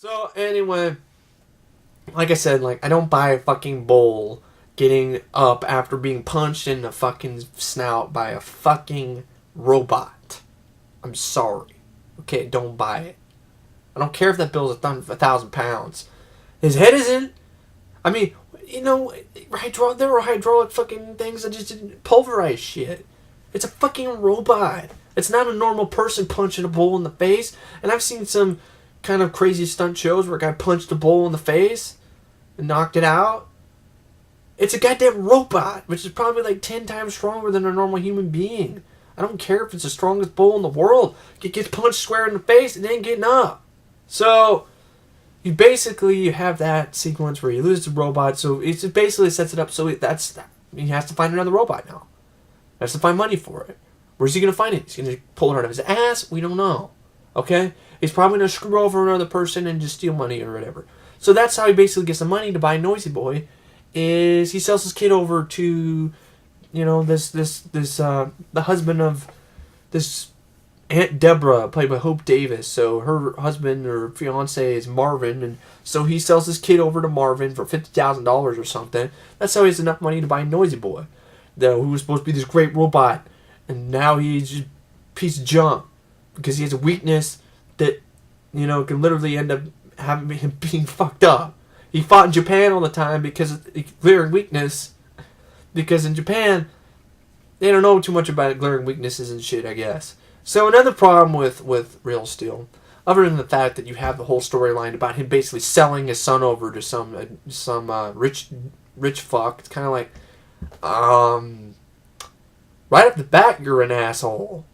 So anyway, like I said, like I don't buy a fucking bull getting up after being punched in the fucking snout by a fucking robot. I'm sorry. Okay, don't buy it. I don't care if that bill's 1,000 pounds. His head isn't. I mean, you know, there were hydraulic fucking things that just didn't pulverize shit. It's a fucking robot. It's not a normal person punching a bull in the face. And I've seen some kind of crazy stunt shows where a guy punched a bull in the face and knocked it out. It's a goddamn robot, which is probably like 10 times stronger than a normal human being. I don't care if it's the strongest bull in the world. It gets punched square in the face and ain't getting up. So, you have that sequence where you lose the robot, so it just basically sets it up so he has to find another robot now. He has to find money for it. Where's he going to find it? He's going to pull it out of his ass? We don't know. Okay? He's probably going to screw over another person and just steal money or whatever. So that's how he basically gets the money to buy Noisy Boy, is he sells his kid over to, you know, the husband of this Aunt Deborah, played by Hope Davis. So her husband or fiance is Marvin, and so he sells his kid over to Marvin for $50,000 or something. That's how he has enough money to buy Noisy Boy, who was supposed to be this great robot, and now he's just a piece of junk because he has a weakness that, you know, can literally end up having him being fucked up. He fought in Japan all the time because of glaring weakness, because in Japan they don't know too much about glaring weaknesses and shit, I guess. So another problem with Real Steel, other than the fact that you have the whole storyline about him basically selling his son over to some rich fuck, it's kind of like, right off the bat, you're an asshole.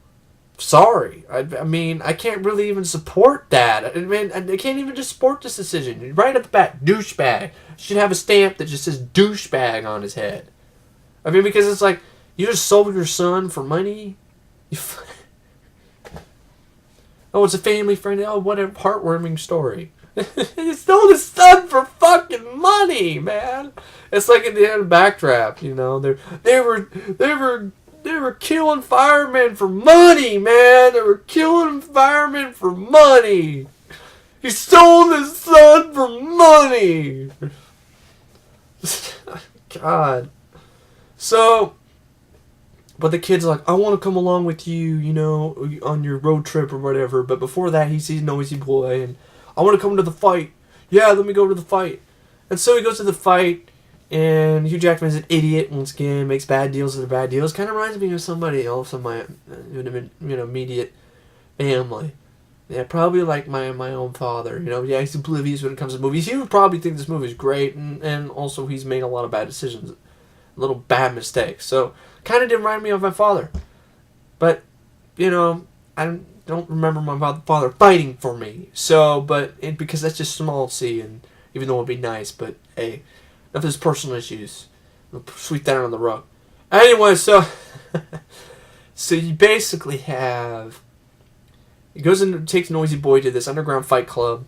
Sorry. I mean, I can't really even support that. I mean, I can't even just support this decision. Right off the bat, douchebag. Should have a stamp that just says douchebag on his head. I mean, because it's like, you just sold your son for money? Oh, it's a family friend. Oh, what a heartwarming story. You stole his son for fucking money, man. It's like in the end of Backdraft, you know. They were killing firemen for money, man. They were killing firemen for money. He stole his son for money. God. So, but the kid's like, I want to come along with you, you know, on your road trip or whatever. But before that, he sees Noisy Boy, and I want to come to the fight. Yeah, let me go to the fight. And so he goes to the fight, and Hugh Jackman's an idiot once again, makes bad deals with bad deals. Kind of reminds me of somebody else in my immediate family. Yeah, probably like my own father. You know, yeah, he's oblivious when it comes to movies. He would probably think this movie's great, and also he's made a lot of bad decisions, little bad mistakes. So, kind of did remind me of my father. But, you know, I don't remember my father fighting for me. So, because that's just small C, and even though it would be nice, but hey, enough of his personal issues. I'll sweep that under the rug. Anyway, so you basically have, he goes and takes Noisy Boy to this underground fight club,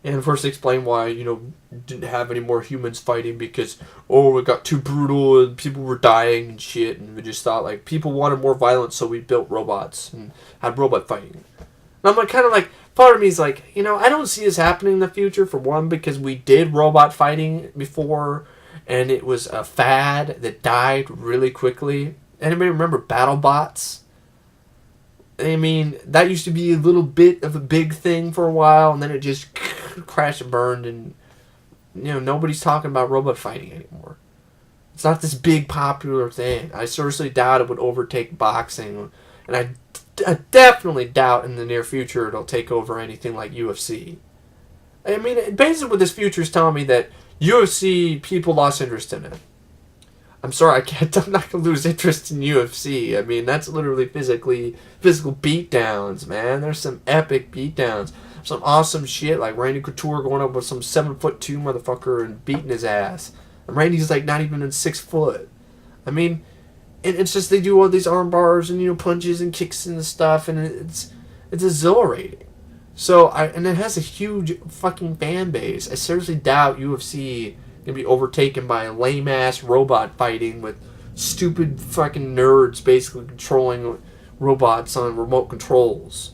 and first explain why, you know, didn't have any more humans fighting because, it got too brutal and people were dying and shit, and we just thought, like, people wanted more violence, so we built robots and had robot fighting. And I'm like, kind of like, part of me is like, you know, I don't see this happening in the future, for one, because we did robot fighting before, and it was a fad that died really quickly. Anybody remember BattleBots? I mean, that used to be a little bit of a big thing for a while, and then it just crashed and burned, and, you know, nobody's talking about robot fighting anymore. It's not this big popular thing. I seriously doubt it would overtake boxing, and I definitely doubt in the near future it'll take over anything like UFC. I mean, basically what this future is telling me that UFC, people lost interest in it. I'm sorry, I'm not going to lose interest in UFC. I mean, that's literally physical beatdowns, man. There's some epic beatdowns. Some awesome shit, like Randy Couture going up with some 7'2" motherfucker and beating his ass. And Randy's like not even in 6 foot. I mean, it's just they do all these arm bars and, you know, punches and kicks and stuff, and it's exhilarating. So, and it has a huge fucking fan base. I seriously doubt UFC gonna be overtaken by lame ass robot fighting with stupid fucking nerds basically controlling robots on remote controls.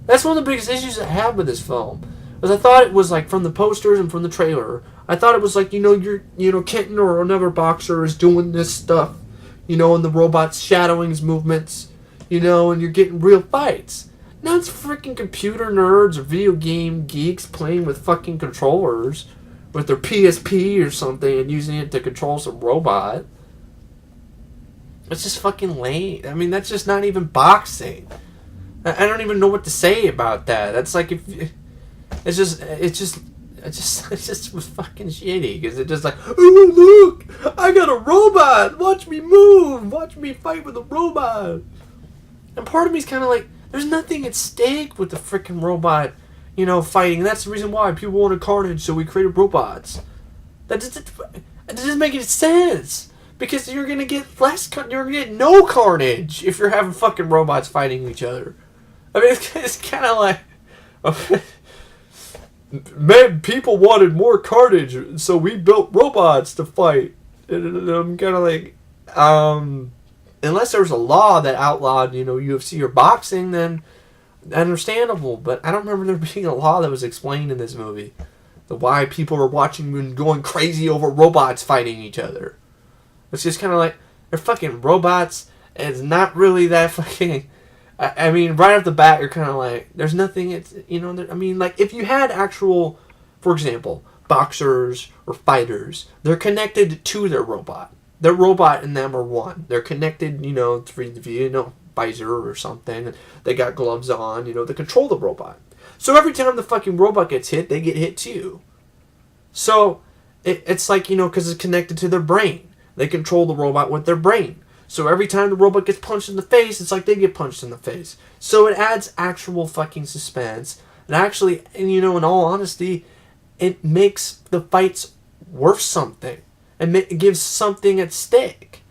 That's one of the biggest issues I have with this film. Because I thought it was like from the posters and from the trailer. I thought it was like, Kenton or another boxer is doing this stuff, and the robot's shadowing his movements, and you're getting real fights. Now it's freaking computer nerds or video game geeks playing with fucking controllers with their PSP or something and using it to control some robot. It's just fucking lame. I mean, that's just not even boxing. I don't even know what to say about that. That's like it just was fucking shitty because it just like, oh look, I got a robot. Watch me move. Watch me fight with a robot. And part of me is kind of like, there's nothing at stake with the freaking robot, fighting. And that's the reason why people wanted carnage, so we created robots. That doesn't make any sense. Because you're gonna get you're gonna get no carnage if you're having fucking robots fighting each other. I mean, it's kind of like, man, people wanted more carnage, so we built robots to fight. And I'm kind of like, unless there was a law that outlawed, UFC or boxing, then understandable. But I don't remember there being a law that was explained in this movie. The why people are watching and going crazy over robots fighting each other. It's just kind of like, they're fucking robots, and it's not really that fucking... I mean, right off the bat, you're kind of like, there's nothing, like, if you had actual, for example, boxers or fighters, they're connected to their robot. Their robot and them are one. They're connected, through visor or something, and they got gloves on, they control the robot. So every time the fucking robot gets hit, they get hit too. So, it's like, because it's connected to their brain. They control the robot with their brain. So every time the robot gets punched in the face, it's like they get punched in the face. So it adds actual fucking suspense. And actually, in all honesty, it makes the fights worth something. And it gives something at stake.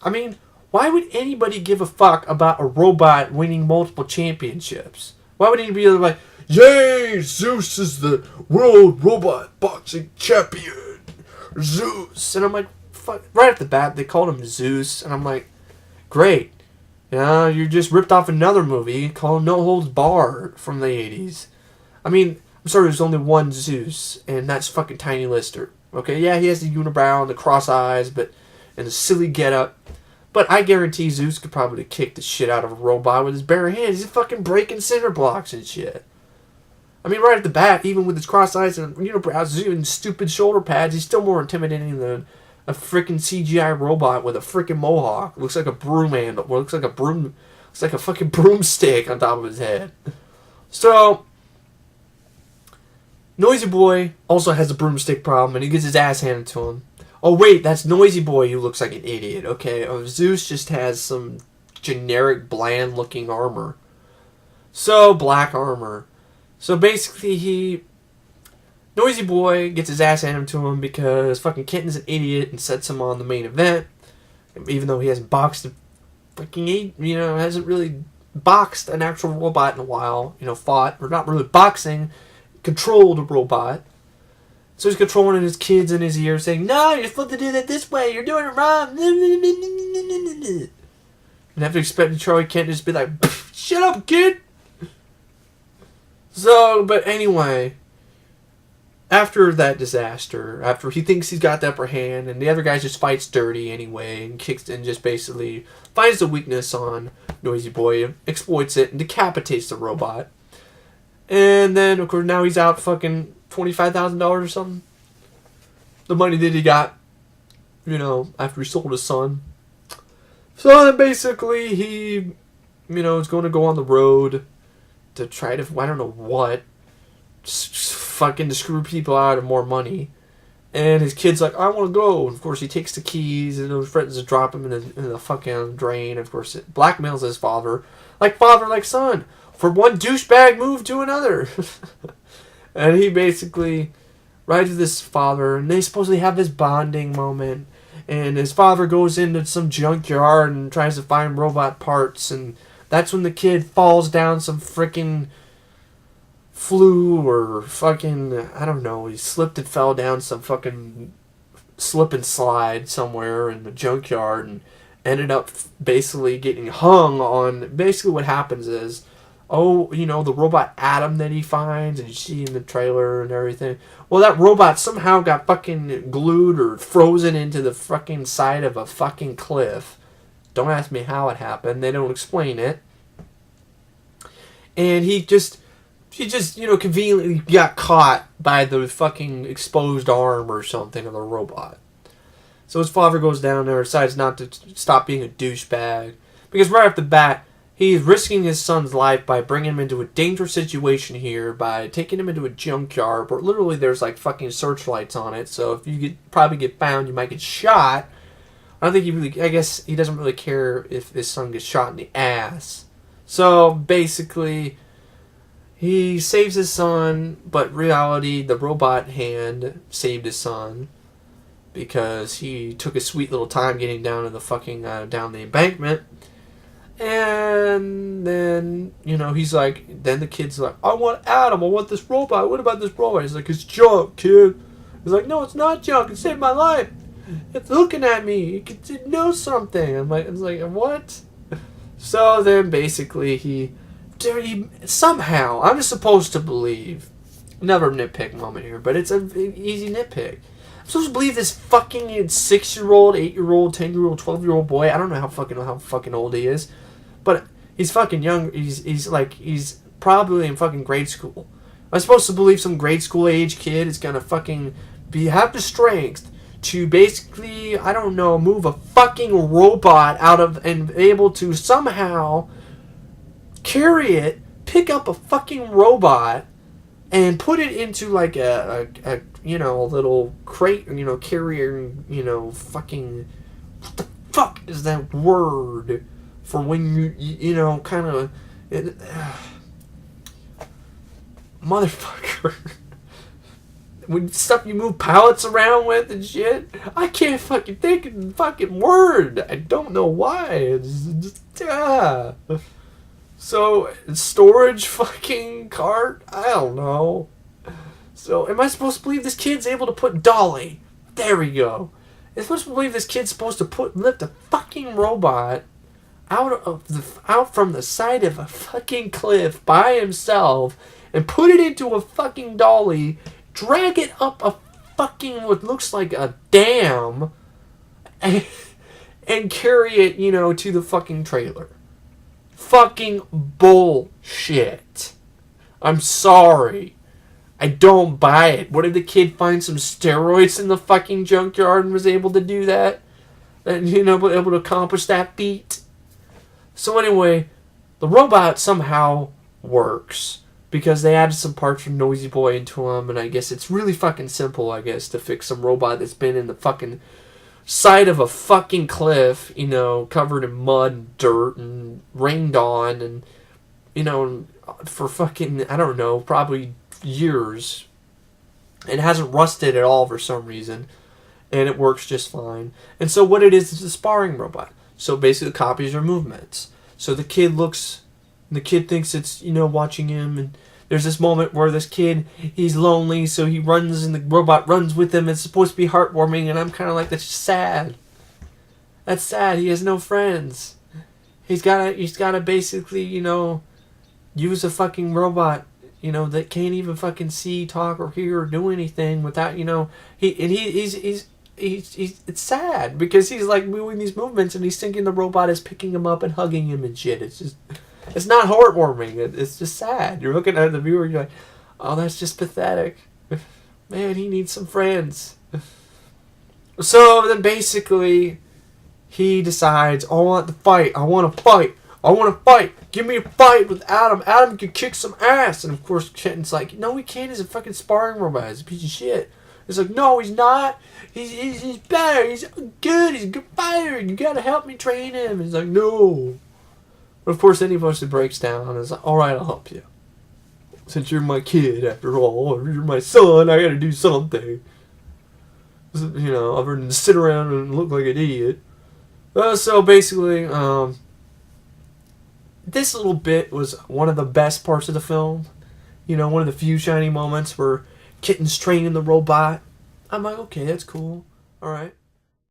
I mean, why would anybody give a fuck about a robot winning multiple championships? Why would anybody be like, yay, Zeus is the world robot boxing champion. Zeus. And I'm like, right off the bat, they called him Zeus, and I'm like, great. You just ripped off another movie called No Holds Barred from the 80s. I mean, I'm sorry, there's only one Zeus, and that's fucking Tiny Lister. Okay, yeah, he has the unibrow and the cross eyes, and the silly getup. But I guarantee Zeus could probably kick the shit out of a robot with his bare hands. He's fucking breaking cinder blocks and shit. I mean, right at the bat, even with his cross eyes and unibrows and stupid shoulder pads, he's still more intimidating than a freaking CGI robot with a freaking mohawk. Looks like a broom handle. Well, looks like a fucking broomstick on top of his head. So, Noisy Boy also has a broomstick problem, and he gets his ass handed to him. Oh wait, that's Noisy Boy who looks like an idiot. Okay, Zeus just has some generic bland-looking armor. So, black armor. So basically, Noisy Boy gets his ass handed to him because fucking Kenton's an idiot and sets him on the main event, even though he hasn't boxed hasn't really boxed an actual robot in a while, fought, or not really boxing, controlled a robot. So he's controlling his kids in his ear, saying, no, you're supposed to do that this way, you're doing it wrong. And after expecting Charlie Kenton to just be like, shut up, kid. So, but anyway, after that disaster, after he thinks he's got the upper hand, and the other guy just fights dirty anyway, and kicks and just basically finds the weakness on Noisy Boy, exploits it, and decapitates the robot. And then, of course, now he's out fucking $25,000 or something. The money that he got, after he sold his son. So then basically he, is going to go on the road to try to, I don't know what, just fucking to screw people out of more money. And his kid's like, I want to go. And of course, he takes the keys and threatens to drop him in the fucking drain. Of course, it blackmails his father, like son, for one douchebag move to another. And he basically rides with his father, and they supposedly have this bonding moment. And his father goes into some junkyard and tries to find robot parts, and that's when the kid falls down some freaking flue or fucking, I don't know, he slipped and fell down some fucking slip and slide somewhere in the junkyard and ended up basically getting hung on. Basically what happens is oh, you know, the robot Adam that he finds, and you see in the trailer and everything. Well, that robot somehow got fucking glued or frozen into the fucking side of a fucking cliff. Don't ask me how it happened. They don't explain it. And he just, you know, conveniently got caught by the fucking exposed arm or something of the robot. So his father goes down there, decides not to stop being a douchebag. Because right off the bat, he's risking his son's life by bringing him into a dangerous situation here, by taking him into a junkyard where literally there's like fucking searchlights on it. So if you probably get found, you might get shot. I don't think he really, I guess he doesn't really care if his son gets shot in the ass. So basically, he saves his son, but in reality, the robot hand saved his son because he took a sweet little time getting down to the fucking, down the embankment. And then, you know, he's like, then the kid's like, I want Adam, I want this robot, what about this robot? He's like, it's junk, kid. He's like, no, it's not junk, it saved my life. It's looking at me, it knows something. It's like, what? So then basically he somehow, I'm just supposed to believe, another nitpick moment here, but it's an easy nitpick. I'm supposed to believe this fucking 6-year-old, 8-year-old, 10-year-old, 12-year-old boy, I don't know how fucking old he is, but he's fucking young. He's probably in fucking grade school. I'm supposed to believe some grade school age kid is gonna fucking have the strength to basically, I don't know, move a fucking robot out of, and able to somehow carry it, pick up a fucking robot, and put it into like a you know, a little crate, you know, carrier, you know, fucking, what the fuck is that word for when you know, kind of, motherfucker. When stuff you move pallets around with and shit. I can't fucking think of the fucking word. I don't know why. It's just, So, storage fucking cart? I don't know. So, am I supposed to believe this kid's able to put dolly? There we go. I'm supposed to believe this kid's supposed to lift a fucking robot out from the side of a fucking cliff by himself and put it into a fucking dolly, drag it up a fucking what looks like a dam, and carry it, you know, to the fucking trailer. Fucking bullshit. I'm sorry. I don't buy it. What, did the kid find some steroids in the fucking junkyard and was able to do that? And, you know, able to accomplish that feat? So anyway, the robot somehow works because they added some parts from Noisy Boy into him, and I guess it's really fucking simple, I guess, to fix some robot that's been in the fucking side of a fucking cliff, you know, covered in mud and dirt and rained on, and, you know, for fucking, I don't know, probably years. It hasn't rusted at all for some reason, and it works just fine. And so what it is a sparring robot. So basically it copies your movements. So the kid thinks it's, you know, watching him, and there's this moment where this kid, he's lonely, so he runs and the robot runs with him. It's supposed to be heartwarming, and I'm kind of like, that's sad. That's sad. He has no friends. He's gotta basically, you know, use a fucking robot, you know, that can't even fucking see, talk, or hear, or do anything without, you know, he's it's sad because he's like moving these movements and he's thinking the robot is picking him up and hugging him and shit. It's just, it's not heartwarming. It's just sad. You're looking at the viewer, you're like, oh, that's just pathetic. Man, he needs some friends. So then basically he decides, I want to fight. I want to fight. I want to fight. Give me a fight with Adam. Adam can kick some ass. And of course Kenton's like, no, he can't. He's a fucking sparring robot. He's a piece of shit. It's like, no, he's not. He's better. He's good. He's a good fighter. You gotta help me train him. He's like, no. But of course, then he mostly breaks down and is like, all right, I'll help you. Since you're my kid, after all, or you're my son, I gotta do something. You know, other than sit around and look like an idiot. So basically, this little bit was one of the best parts of the film. You know, one of the few shiny moments where Kitten's training the robot. I'm like, okay, that's cool. All right.